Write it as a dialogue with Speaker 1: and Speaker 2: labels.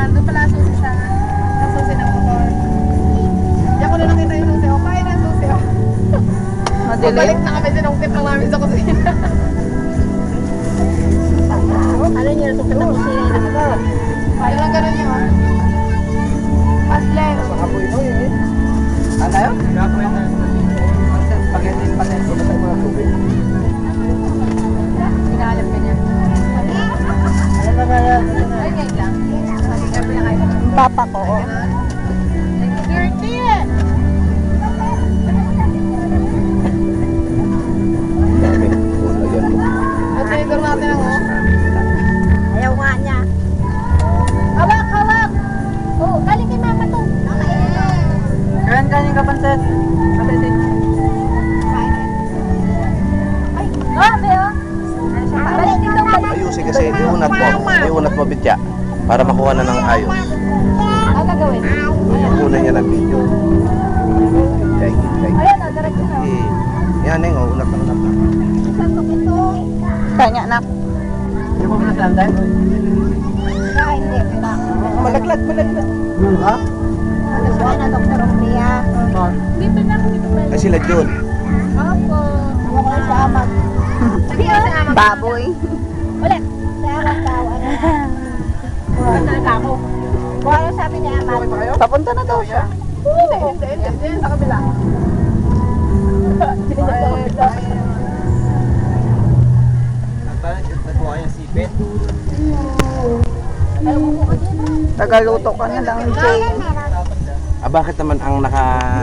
Speaker 1: Doon pala ang susi sa susi ng motor. Di ako na nakita yung susi. O, kaya na yung susi. O.
Speaker 2: Madilim.
Speaker 1: Balik na kami sinungkit lang namin sa kusina.
Speaker 3: Ano niyo, sukit na kusina yun ako.
Speaker 1: Ano lang ganun yun? Paslen.
Speaker 4: Makapoy mo yun eh. Ano yun? Pag-ending pa rin. Kung mga tubig.
Speaker 1: Pinahalap ka niya.
Speaker 4: Ano na yan?
Speaker 1: Ay, ngayon lang. Sabi na kayo.
Speaker 2: Papa ko. Oh.
Speaker 1: Dirty!
Speaker 4: Dami. Puno yan.
Speaker 1: Matrigger natin ang
Speaker 3: Ayaw nga niya.
Speaker 1: Hawak! Hawak! Oh, galing kay mama to.
Speaker 2: Kailan kanin ka, Panset? Panset.
Speaker 1: Ah, Beo! Balik dito, balik.
Speaker 4: Ayusin kasi. Iunat mo. Iunat mo bitya. Para makuha na ng ayos.
Speaker 1: Ano gagawin?
Speaker 4: Kunan niya ng video. Hintay.
Speaker 1: Ayan, oh, direct na.
Speaker 4: Eh, yan eh. Unat na unat na.
Speaker 2: Kanya, anak.
Speaker 4: Hindi mo pinaslandan?
Speaker 3: Hindi.
Speaker 4: Malaglag. Ha?
Speaker 3: Ano ba na, Dr. Umbria?
Speaker 1: Dito na ako, dito pa.
Speaker 4: Ay sila Jun.
Speaker 1: Opo.
Speaker 3: Ako ko sa amat.
Speaker 1: Sige, sa amag.
Speaker 2: Baboy.
Speaker 1: Ulit.
Speaker 3: Sa amat daw, ano.
Speaker 1: Basta ako.
Speaker 3: Kung ano sabi ni amat.
Speaker 2: Papunta na daw siya.
Speaker 1: Hindi. Sa kabila.
Speaker 4: Nagkuha yung sipit.
Speaker 2: Tagaluto ka na lang, Jay.
Speaker 4: Ah, bakit naman ang